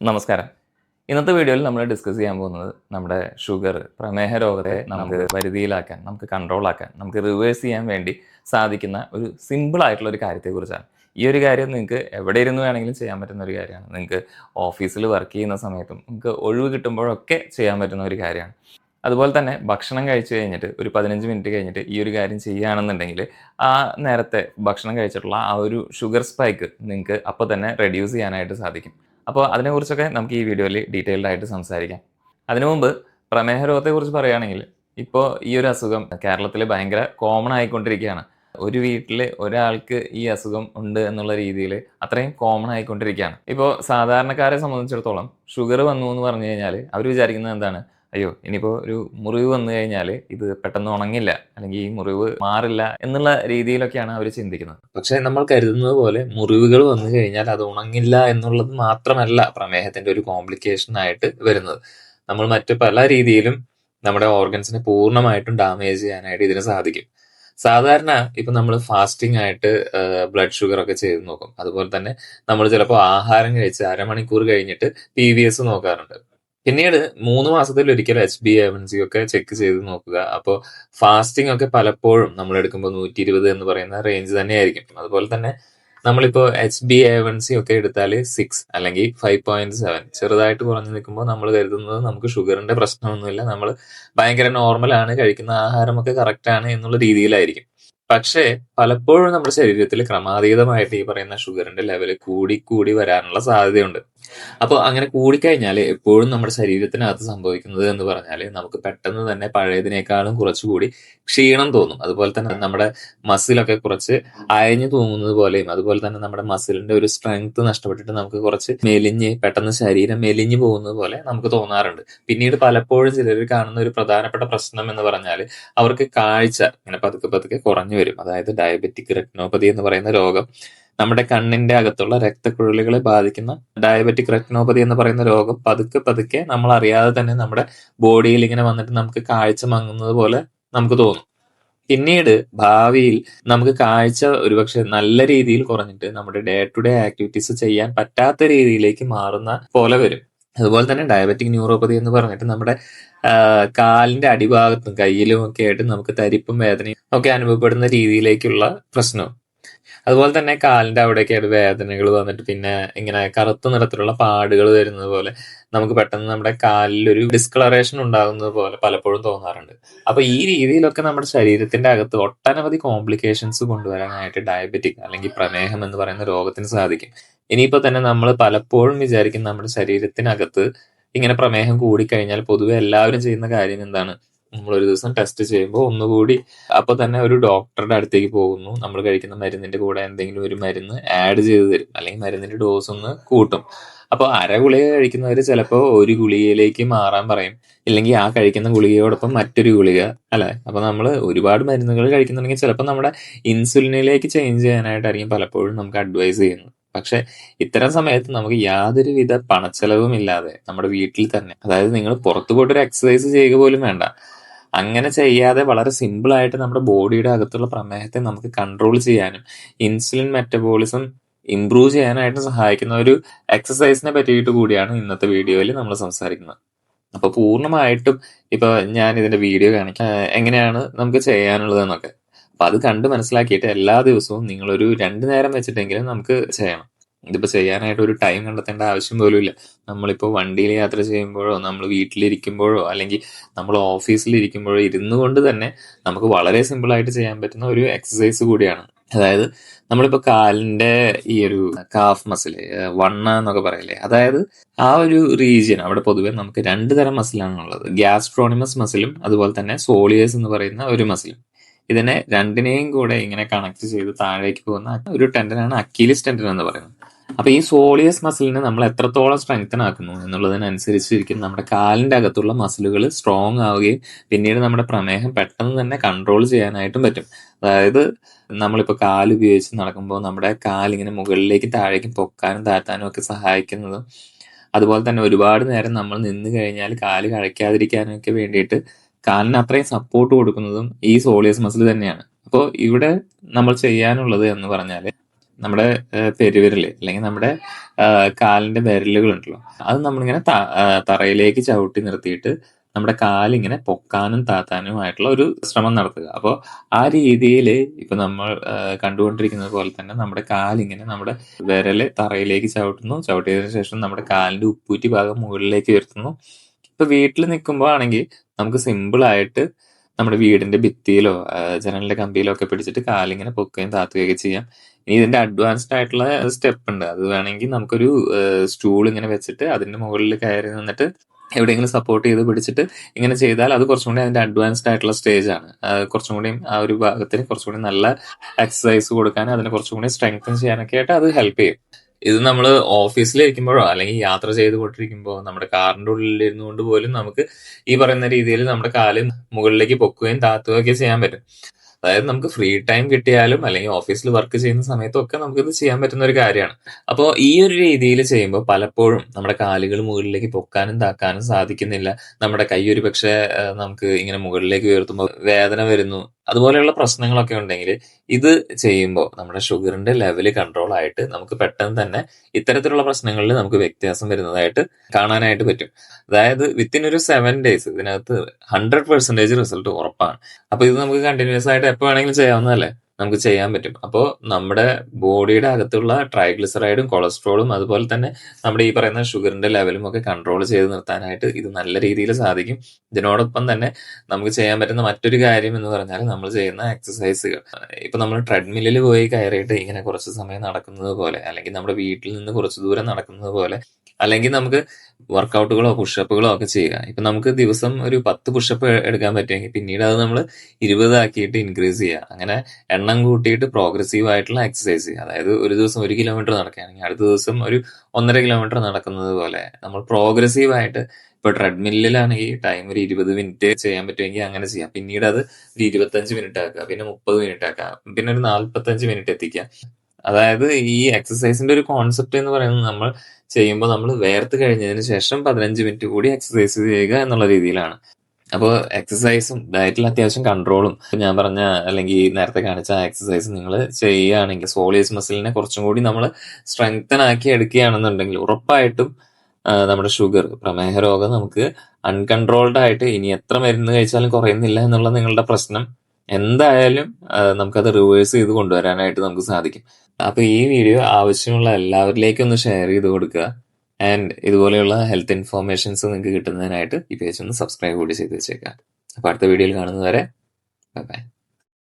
നമസ്കാരം. ഇന്നത്തെ വീഡിയോയിൽ നമ്മൾ ഡിസ്കസ് ചെയ്യാൻ പോകുന്നത് നമ്മുടെ ഷുഗർ, പ്രമേഹ രോഗത്തെ നമുക്ക് പരിധിയിലാക്കാൻ, നമുക്ക് കൺട്രോളാക്കാൻ, നമുക്ക് റിവേഴ്സ് ചെയ്യാൻ വേണ്ടി സാധിക്കുന്ന ഒരു സിമ്പിൾ ആയിട്ടുള്ള ഒരു കാര്യത്തെക്കുറിച്ചാണ്. ഈ ഒരു കാര്യം നിങ്ങൾക്ക് എവിടെ ഇരുന്ന് വേണമെങ്കിലും ചെയ്യാൻ പറ്റുന്ന ഒരു കാര്യമാണ്. നിങ്ങൾക്ക് ഓഫീസിൽ വർക്ക് ചെയ്യുന്ന സമയത്തും നിങ്ങൾക്ക് ഒഴിവ് കിട്ടുമ്പോഴൊക്കെ ചെയ്യാൻ പറ്റുന്ന ഒരു കാര്യമാണ്. അതുപോലെ തന്നെ ഭക്ഷണം കഴിച്ചു കഴിഞ്ഞിട്ട് ഒരു 15 മിനിറ്റ് കഴിഞ്ഞിട്ട് ഈ ഒരു കാര്യം ചെയ്യുകയാണെന്നുണ്ടെങ്കിൽ ആ നേരത്തെ ഭക്ഷണം കഴിച്ചിട്ടുള്ള ആ ഒരു ഷുഗർ സ്പൈക്ക് നിങ്ങൾക്ക് അപ്പോൾ തന്നെ റെഡ്യൂസ് ചെയ്യാനായിട്ട് സാധിക്കും. അപ്പോൾ അതിനെക്കുറിച്ചൊക്കെ നമുക്ക് ഈ വീഡിയോയിൽ ഡീറ്റെയിൽഡ് ആയിട്ട് സംസാരിക്കാം. അതിനു മുമ്പ് പ്രമേഹ രോഗത്തെക്കുറിച്ച് പറയുകയാണെങ്കിൽ ഇപ്പോൾ ഈ ഒരു അസുഖം കേരളത്തിൽ ഭയങ്കര കോമൺ ആയിക്കൊണ്ടിരിക്കുകയാണ്. ഒരു വീട്ടിൽ ഒരാൾക്ക് ഈ അസുഖം ഉണ്ട് എന്നുള്ള രീതിയിൽ അത്രയും കോമൺ ആയിക്കൊണ്ടിരിക്കുകയാണ്. ഇപ്പോൾ സാധാരണക്കാരെ സംബന്ധിച്ചിടത്തോളം ഷുഗർ വന്നു എന്ന് പറഞ്ഞു കഴിഞ്ഞാൽ അവർ വിചാരിക്കുന്നത് എന്താണ്? അയ്യോ, ഇനിയിപ്പോൾ ഒരു മുറിവ് വന്നു കഴിഞ്ഞാൽ ഇത് പെട്ടെന്ന് ഉണങ്ങില്ല, അല്ലെങ്കിൽ ഈ മുറിവ് മാറില്ല എന്നുള്ള രീതിയിലൊക്കെയാണ് അവർ ചിന്തിക്കുന്നത്. പക്ഷേ നമ്മൾ കരുതുന്നത് പോലെ മുറിവുകൾ വന്നു കഴിഞ്ഞാൽ അത് ഉണങ്ങില്ല എന്നുള്ളത് മാത്രമല്ല പ്രമേഹത്തിന്റെ ഒരു കോംപ്ലിക്കേഷൻ ആയിട്ട് വരുന്നത്. നമ്മൾ മറ്റ് പല രീതിയിലും നമ്മുടെ ഓർഗൻസിനെ പൂർണ്ണമായിട്ടും ഡാമേജ് ചെയ്യാനായിട്ട് ഇതിന് സാധിക്കും. സാധാരണ ഇപ്പൊ നമ്മൾ ഫാസ്റ്റിംഗ് ആയിട്ട് ബ്ലഡ് ഷുഗർ ഒക്കെ ചെയ്ത് നോക്കും. അതുപോലെ തന്നെ നമ്മൾ ചിലപ്പോൾ ആഹാരം കഴിച്ച് അരമണിക്കൂർ കഴിഞ്ഞിട്ട് PVS നോക്കാറുണ്ട്. പിന്നീട് 3 മാസത്തിലൊരിക്കൽ HbA1c ഒക്കെ ചെക്ക് ചെയ്ത് നോക്കുക. അപ്പോൾ ഫാസ്റ്റിംഗ് ഒക്കെ പലപ്പോഴും നമ്മൾ എടുക്കുമ്പോൾ 120 എന്ന് പറയുന്ന റേഞ്ച് തന്നെയായിരിക്കും. അതുപോലെ തന്നെ നമ്മളിപ്പോൾ HbA1c ഒക്കെ എടുത്താൽ 6 അല്ലെങ്കിൽ 5.7 ചെറുതായിട്ട് കുറഞ്ഞു നിൽക്കുമ്പോൾ നമ്മൾ കരുതുന്നത് നമുക്ക് ഷുഗറിന്റെ പ്രശ്നമൊന്നുമില്ല, നമ്മൾ ഭയങ്കര നോർമലാണ്, കഴിക്കുന്ന ആഹാരമൊക്കെ കറക്റ്റ് ആണ് എന്നുള്ള രീതിയിലായിരിക്കും. പക്ഷേ പലപ്പോഴും നമ്മുടെ ശരീരത്തിൽ ക്രമാതീതമായിട്ട് ഈ പറയുന്ന ഷുഗറിന്റെ ലെവൽ കൂടി കൂടി വരാനുള്ള സാധ്യതയുണ്ട്. അപ്പോൾ അങ്ങനെ കൂടിക്കഴിഞ്ഞാൽ എപ്പോഴും നമ്മുടെ ശരീരത്തിനകത്ത് സംഭവിക്കുന്നത് എന്ന് പറഞ്ഞാൽ നമുക്ക് പെട്ടെന്ന് തന്നെ പഴയതിനേക്കാളും കുറച്ചുകൂടി ക്ഷീണം തോന്നും. അതുപോലെ തന്നെ നമ്മുടെ മസിലൊക്കെ കുറച്ച് അയഞ്ഞു തൂങ്ങുന്നത് പോലെയും, അതുപോലെ തന്നെ നമ്മുടെ മസിലിന്റെ ഒരു സ്ട്രെങ്ത് നഷ്ടപ്പെട്ടിട്ട് നമുക്ക് കുറച്ച് പെട്ടെന്ന് ശരീരം മെലിഞ്ഞു പോകുന്നത് പോലെ നമുക്ക് തോന്നാറുണ്ട്. പിന്നീട് പലപ്പോഴും ചിലർ കാണുന്ന ഒരു പ്രധാനപ്പെട്ട പ്രശ്നം എന്ന് പറഞ്ഞാൽ അവർക്ക് കാഴ്ച ഇങ്ങനെ പതുക്കെ പതുക്കെ കുറഞ്ഞു വരും. അതായത് ഡയബറ്റിക് റെറ്റിനോപ്പതി എന്ന് പറയുന്ന രോഗം, നമ്മുടെ കണ്ണിന്റെ അകത്തുള്ള രക്തക്കുഴലുകളെ ബാധിക്കുന്ന ഡയബറ്റിക് റെറ്റിനോപ്പതി എന്ന് പറയുന്ന രോഗം പതുക്കെ പതുക്കെ നമ്മൾ അറിയാതെ തന്നെ നമ്മുടെ ബോഡിയിൽ ഇങ്ങനെ വന്നിട്ട് നമുക്ക് കാഴ്ച മങ്ങുന്നത് പോലെ നമുക്ക് തോന്നും. പിന്നീട് ഭാവിയിൽ നമുക്ക് കാഴ്ച ഒരുപക്ഷെ നല്ല രീതിയിൽ കുറഞ്ഞിട്ട് നമ്മുടെ ഡേ ടു ഡേ ആക്ടിവിറ്റീസ് ചെയ്യാൻ പറ്റാത്ത രീതിയിലേക്ക് മാറുന്ന പോലെ വരും. അതുപോലെ തന്നെ ഡയബറ്റിക് ന്യൂറോപ്പതി എന്ന് പറഞ്ഞിട്ട് നമ്മുടെ കാലിന്റെ അടിഭാഗത്തും കയ്യിലും ഒക്കെ ആയിട്ട് നമുക്ക് തരിപ്പും വേദനയും ഒക്കെ അനുഭവപ്പെടുന്ന രീതിയിലേക്കുള്ള പ്രശ്നം. അതുപോലെ തന്നെ കാലിന്റെ അവിടെയൊക്കെയായിട്ട് വേദനകൾ വന്നിട്ട് പിന്നെ ഇങ്ങനെ കറുത്ത നിറത്തിലുള്ള പാടുകൾ വരുന്നത് പോലെ നമുക്ക് പെട്ടെന്ന് നമ്മുടെ കാലിൽ ഒരു ഡിസ്കളറേഷൻ ഉണ്ടാകുന്നത് പോലെ പലപ്പോഴും തോന്നാറുണ്ട്. അപ്പൊ ഈ രീതിയിലൊക്കെ നമ്മുടെ ശരീരത്തിന്റെ അകത്ത് ഒട്ടനവധി കോംപ്ലിക്കേഷൻസ് കൊണ്ടുവരാനായിട്ട് ഡയബറ്റിക് അല്ലെങ്കിൽ പ്രമേഹം എന്ന് പറയുന്ന രോഗത്തിന് സാധിക്കും. ഇനിയിപ്പോ തന്നെ നമ്മൾ പലപ്പോഴും വിചാരിക്കും നമ്മുടെ ശരീരത്തിനകത്ത് ഇങ്ങനെ പ്രമേഹം കൂടിക്കഴിഞ്ഞാൽ പൊതുവെ എല്ലാവരും ചെയ്യുന്ന കാര്യം എന്താണ്? നമ്മൾ ഒരു ദിവസം ടെസ്റ്റ് ചെയ്യുമ്പോൾ ഒന്നുകൂടി അപ്പൊ തന്നെ ഒരു ഡോക്ടറുടെ അടുത്തേക്ക് പോകുന്നു. നമ്മൾ കഴിക്കുന്ന മരുന്നിന്റെ കൂടെ എന്തെങ്കിലും ഒരു മരുന്ന് ആഡ് ചെയ്ത് തരും, അല്ലെങ്കിൽ മരുന്നിന്റെ ഡോസ് ഒന്ന് കൂട്ടും. അപ്പൊ ഗുളിക കഴിക്കുന്നവര് ചിലപ്പോൾ ഒരു ഗുളികയിലേക്ക് മാറാൻ പറയും, ഇല്ലെങ്കിൽ ആ കഴിക്കുന്ന ഗുളികയോടൊപ്പം മറ്റൊരു ഗുളിക, അല്ലെ? അപ്പൊ നമ്മൾ ഒരുപാട് മരുന്നുകൾ കഴിക്കുന്നുണ്ടെങ്കിൽ ചിലപ്പോൾ നമ്മുടെ ഇൻസുലിനിലേക്ക് ചേഞ്ച് ചെയ്യാനായിട്ടായിരിക്കും പലപ്പോഴും നമുക്ക് അഡ്വൈസ് ചെയ്യുന്നത്. പക്ഷെ ഇത്തരം സമയത്ത് നമുക്ക് യാതൊരുവിധ പണച്ചെലവും ഇല്ലാതെ നമ്മുടെ വീട്ടിൽ തന്നെ, അതായത് നിങ്ങൾ പുറത്തു പോയിട്ടൊരു എക്സസൈസ് ചെയ്യുക പോലും വേണ്ട, അങ്ങനെ ചെയ്യാതെ വളരെ സിമ്പിൾ ആയിട്ട് നമ്മുടെ ബോഡിയുടെ അകത്തുള്ള പ്രമേഹത്തെ നമുക്ക് കൺട്രോൾ ചെയ്യാനും ഇൻസുലിൻ മെറ്റബോളിസം ഇംപ്രൂവ് ചെയ്യാനായിട്ട് സഹായിക്കുന്ന ഒരു എക്സസൈസിനെ പറ്റിയിട്ട് കൂടിയാണ് ഇന്നത്തെ വീഡിയോയിൽ നമ്മൾ സംസാരിക്കുന്നത്. അപ്പൊ പൂർണ്ണമായിട്ടും ഇപ്പൊ ഞാൻ ഇതിന്റെ വീഡിയോ കാണിക്കാം എങ്ങനെയാണ് നമുക്ക് ചെയ്യാനുള്ളത് എന്നൊക്കെ. അപ്പൊ അത് കണ്ട് മനസ്സിലാക്കിയിട്ട് എല്ലാ ദിവസവും നിങ്ങളൊരു 2 നേരം വെച്ചിട്ടെങ്കിലും നമുക്ക് ചെയ്യണം. ഇതിപ്പോ ചെയ്യാനായിട്ട് ഒരു ടൈം കണ്ടെത്തേണ്ട ആവശ്യം പോലും ഇല്ല. നമ്മളിപ്പോ വണ്ടിയിൽ യാത്ര ചെയ്യുമ്പോഴോ നമ്മൾ വീട്ടിലിരിക്കുമ്പോഴോ അല്ലെങ്കിൽ നമ്മൾ ഓഫീസിലിരിക്കുമ്പോഴോ ഇരുന്നു കൊണ്ട് തന്നെ നമുക്ക് വളരെ സിമ്പിൾ ആയിട്ട് ചെയ്യാൻ പറ്റുന്ന ഒരു എക്സസൈസ് കൂടിയാണ്. അതായത് നമ്മളിപ്പോ കാലിന്റെ ഈ ഒരു കാഫ് മസിൽ, വണ്ണ എന്നൊക്കെ പറയില്ലേ, അതായത് ആ ഒരു റീജിയൻ അവിടെ പൊതുവെ നമുക്ക് 2 തരം മസിലാണ് ഉള്ളത്. ഗ്യാസ്ട്രോണിമസ് മസിലും അതുപോലെ തന്നെ സോളിയസ് എന്ന് പറയുന്ന ഒരു മസിലും. ഇതിനെ രണ്ടിനെയും കൂടെ ഇങ്ങനെ കണക്ട് ചെയ്ത് താഴേക്ക് പോകുന്ന ഒരു ടെൻഡനാണ് അക്കീലിസ് ടെൻഡൻ എന്ന് പറയുന്നത്. അപ്പൊ ഈ സോളിയസ് മസിലിനെ നമ്മൾ എത്രത്തോളം സ്ട്രെങ്തൻ ആക്കുന്നു എന്നുള്ളതിനനുസരിച്ചിരിക്കും നമ്മുടെ കാലിന്റെ അകത്തുള്ള മസിലുകൾ സ്ട്രോങ് ആവുകയും പിന്നീട് നമ്മുടെ പ്രമേഹം പെട്ടെന്ന് തന്നെ കൺട്രോൾ ചെയ്യാനായിട്ടും പറ്റും. അതായത് നമ്മളിപ്പോ കാല് ഉപയോഗിച്ച് നടക്കുമ്പോൾ നമ്മുടെ കാലിങ്ങനെ മുകളിലേക്ക് താഴേക്കും പൊക്കാനും താഴ്ത്താനും ഒക്കെ സഹായിക്കുന്നതും, അതുപോലെ തന്നെ ഒരുപാട് നേരം നമ്മൾ നിന്ന് കഴിഞ്ഞാൽ കാല് കഴയ്ക്കാതിരിക്കാനും ഒക്കെ വേണ്ടിയിട്ട് കാലിന് അത്രയും സപ്പോർട്ട് കൊടുക്കുന്നതും ഈ സോളിയസ് മസിൽ തന്നെയാണ്. അപ്പോൾ ഇവിടെ നമ്മൾ ചെയ്യാനുള്ളത് എന്ന് പറഞ്ഞാൽ നമ്മുടെ പെരുവിരല് അല്ലെങ്കിൽ നമ്മുടെ കാലിന്റെ വിരലുകളുണ്ടല്ലോ, അത് നമ്മളിങ്ങനെ തറയിലേക്ക് ചവിട്ടി നിർത്തിയിട്ട് നമ്മുടെ കാലിങ്ങനെ പൊക്കാനും താത്താനുമായിട്ടുള്ള ഒരു ശ്രമം നടത്തുക. അപ്പോൾ ആ രീതിയിൽ ഇപ്പൊ നമ്മൾ കണ്ടുകൊണ്ടിരിക്കുന്നത് പോലെ തന്നെ നമ്മുടെ കാലിങ്ങനെ നമ്മുടെ വിരല് തറയിലേക്ക് ചവിട്ടുന്നു, ചവിട്ടിയതിനു ശേഷം നമ്മുടെ കാലിന്റെ ഉപ്പൂറ്റി ഭാഗം മുകളിലേക്ക് ഉയർത്തുന്നു. ഇപ്പൊ വീട്ടിൽ നിൽക്കുമ്പോൾ ആണെങ്കിൽ നമുക്ക് സിമ്പിൾ ആയിട്ട് നമ്മുടെ വീടിന്റെ ഭിത്തിയിലോ ജനലിന്റെ കമ്പിയിലോ ഒക്കെ പിടിച്ചിട്ട് കാലിങ്ങനെ പൊക്കുകയും താത്തുകയൊക്കെ ചെയ്യാം. ഇനി ഇതിന്റെ അഡ്വാൻസ്ഡ് ആയിട്ടുള്ള സ്റ്റെപ്പ് ഉണ്ട്. അത് വേണമെങ്കിൽ നമുക്കൊരു സ്റ്റൂൾ ഇങ്ങനെ വെച്ചിട്ട് അതിന്റെ മുകളിൽ കയറി നിന്നിട്ട് എവിടെയെങ്കിലും സപ്പോർട്ട് ചെയ്ത് പിടിച്ചിട്ട് ഇങ്ങനെ ചെയ്താൽ അത് കുറച്ചും കൂടി അതിന്റെ അഡ്വാൻസ്ഡ് ആയിട്ടുള്ള സ്റ്റേജ് ആണ്. കുറച്ചും കൂടി ആ ഒരു ഭാഗത്തിന് കുറച്ചും കൂടി നല്ല എക്സസൈസ് കൊടുക്കാൻ, അതിനെ കുറച്ചും കൂടി സ്ട്രെങ്തൻ ചെയ്യാനൊക്കെ ആയിട്ട് അത് ഹെൽപ്പ് ചെയ്യും. ഇത് നമ്മൾ ഓഫീസിലിരിക്കുമ്പോഴോ അല്ലെങ്കിൽ യാത്ര ചെയ്തുകൊണ്ടിരിക്കുമ്പോൾ നമ്മുടെ കാറിന്റെ ഉള്ളിൽ ഇരുന്നുകൊണ്ട് പോലും നമുക്ക് ഈ പറയുന്ന രീതിയിൽ നമ്മുടെ കാല് മുകളിലേക്ക് പൊക്കുകയും താത്തുകയും ഒക്കെ ചെയ്യാൻ പറ്റും. അതായത് നമുക്ക് ഫ്രീ ടൈം കിട്ടിയാലും അല്ലെങ്കിൽ ഓഫീസിൽ വർക്ക് ചെയ്യുന്ന സമയത്തും ഒക്കെ നമുക്കിത് ചെയ്യാൻ പറ്റുന്ന ഒരു കാര്യമാണ്. അപ്പോൾ ഈ ഒരു രീതിയിൽ ചെയ്യുമ്പോൾ പലപ്പോഴും നമ്മുടെ കാലുകൾ മുകളിലേക്ക് പൊക്കാനും താക്കാനും സാധിക്കുന്നില്ല. നമ്മുടെ കൈ ഒരു പക്ഷേ നമുക്ക് ഇങ്ങനെ മുകളിലേക്ക് ഉയർത്തുമ്പോൾ വേദന വരുന്നു, അതുപോലെയുള്ള പ്രശ്നങ്ങളൊക്കെ ഉണ്ടെങ്കിൽ ഇത് ചെയ്യുമ്പോൾ നമ്മുടെ ഷുഗറിന്റെ ലെവല് കൺട്രോൾ ആയിട്ട് നമുക്ക് പെട്ടെന്ന് തന്നെ ഇത്തരത്തിലുള്ള പ്രശ്നങ്ങളിൽ നമുക്ക് വ്യത്യാസം വരുന്നതായിട്ട് കാണാനായിട്ട് പറ്റും. അതായത് വിത്തിൻ ഒരു 7 days ഇതിനകത്ത് 100% റിസൾട്ട് ഉറപ്പാണ്. അപ്പൊ ഇത് നമുക്ക് കണ്ടിന്യൂസ് ആയിട്ട് എപ്പോ വേണമെങ്കിലും ചെയ്യാവുന്നതല്ലേ, നമുക്ക് ചെയ്യാൻ പറ്റും. അപ്പോൾ നമ്മുടെ ബോഡിയുടെ അകത്തുള്ള ട്രൈഗ്ലിസറൈഡും കൊളസ്ട്രോളും അതുപോലെ തന്നെ നമ്മുടെ ഈ പറയുന്ന ഷുഗറിന്റെ ലെവലും ഒക്കെ കൺട്രോൾ ചെയ്ത് നിർത്താനായിട്ട് ഇത് നല്ല രീതിയിൽ സാധിക്കും. ഇതിനോടൊപ്പം തന്നെ നമുക്ക് ചെയ്യാൻ പറ്റുന്ന മറ്റൊരു കാര്യം എന്ന് പറഞ്ഞാൽ നമ്മൾ ചെയ്യുന്ന എക്സസൈസുകൾ. ഇപ്പൊ നമ്മൾ ട്രെഡ്മില്ലിൽ പോയി കയറിയിട്ട് ഇങ്ങനെ കുറച്ച് സമയം നടക്കുന്നത് പോലെ, അല്ലെങ്കിൽ നമ്മുടെ വീട്ടിൽ നിന്ന് കുറച്ച് ദൂരം നടക്കുന്നത് പോലെ, അല്ലെങ്കിൽ നമുക്ക് വർക്കൗട്ടുകളോ പുഷപ്പുകളോ ഒക്കെ ചെയ്യുക. ഇപ്പൊ നമുക്ക് ദിവസം ഒരു 10 പുഷപ്പ് എടുക്കാൻ പറ്റുമെങ്കിൽ പിന്നീട് അത് നമ്മൾ 20 ആക്കിയിട്ട് ഇൻക്രീസ് ചെയ്യുക. അങ്ങനെ എണ്ണം കൂട്ടിയിട്ട് പ്രോഗ്രസീവ് ആയിട്ടുള്ള എക്സസൈസ് ചെയ്യുക. അതായത് ഒരു ദിവസം 1 കിലോമീറ്റർ നടക്കുകയാണെങ്കിൽ അടുത്ത ദിവസം ഒരു 1.5 കിലോമീറ്റർ നടക്കുന്നത് പോലെ നമ്മൾ പ്രോഗ്രസീവ് ആയിട്ട്, ഇപ്പൊ ട്രെഡ്മില്ലിലാണെങ്കിൽ ടൈം ഒരു 20 മിനിറ്റ് ചെയ്യാൻ പറ്റുമെങ്കിൽ അങ്ങനെ ചെയ്യാം. പിന്നീട് അത് ഒരു 25 മിനിറ്റ് ആക്കുക, പിന്നെ 30 മിനിറ്റ് ആക്കുക, പിന്നെ ഒരു 45 മിനിറ്റ് എത്തിക്കുക. അതായത് ഈ എക്സസൈസിന്റെ ഒരു കോൺസെപ്റ്റ് എന്ന് പറയുന്നത് നമ്മൾ ചെയ്യുമ്പോൾ നമ്മൾ വേർത്ത് കഴിഞ്ഞതിന് ശേഷം 15 മിനിറ്റ് കൂടി എക്സസൈസ് ചെയ്യുക എന്നുള്ള രീതിയിലാണ്. അപ്പോൾ എക്സസൈസും ഡയറ്റിൽ അത്യാവശ്യം കൺട്രോളും ഞാൻ പറഞ്ഞ അല്ലെങ്കിൽ നേരത്തെ കാണിച്ച എക്സസൈസ് നിങ്ങൾ ചെയ്യുകയാണെങ്കിൽ സോളിയസ് മസിലിനെ കുറച്ചും കൂടി നമ്മൾ സ്ട്രെങ്തൻ ആക്കി എടുക്കുകയാണെന്നുണ്ടെങ്കിൽ ഉറപ്പായിട്ടും നമ്മുടെ ഷുഗർ, പ്രമേഹ രോഗം നമുക്ക് അൺകൺട്രോൾഡ് ആയിട്ട് ഇനി എത്ര മരുന്ന് കഴിച്ചാലും കുറയുന്നില്ല എന്നുള്ള നിങ്ങളുടെ പ്രശ്നം എന്തായാലും നമുക്കത് റിവേഴ്സ് ചെയ്ത് കൊണ്ടുവരാനായിട്ട് നമുക്ക് സാധിക്കും. അപ്പൊ ഈ വീഡിയോ ആവശ്യമുള്ള എല്ലാവരിലേക്കും ഒന്ന് ഷെയർ ചെയ്ത് കൊടുക്കുക. ആൻഡ് ഇതുപോലെയുള്ള ഹെൽത്ത് ഇൻഫോർമേഷൻസ് നിങ്ങൾക്ക് കിട്ടുന്നതിനായിട്ട് ഈ പേജ് ഒന്ന് സബ്സ്ക്രൈബ് കൂടി ചെയ്ത് വെച്ചേക്കാം. അപ്പൊ അടുത്ത വീഡിയോയിൽ കാണുന്നതുവരെ ബൈ ബൈ.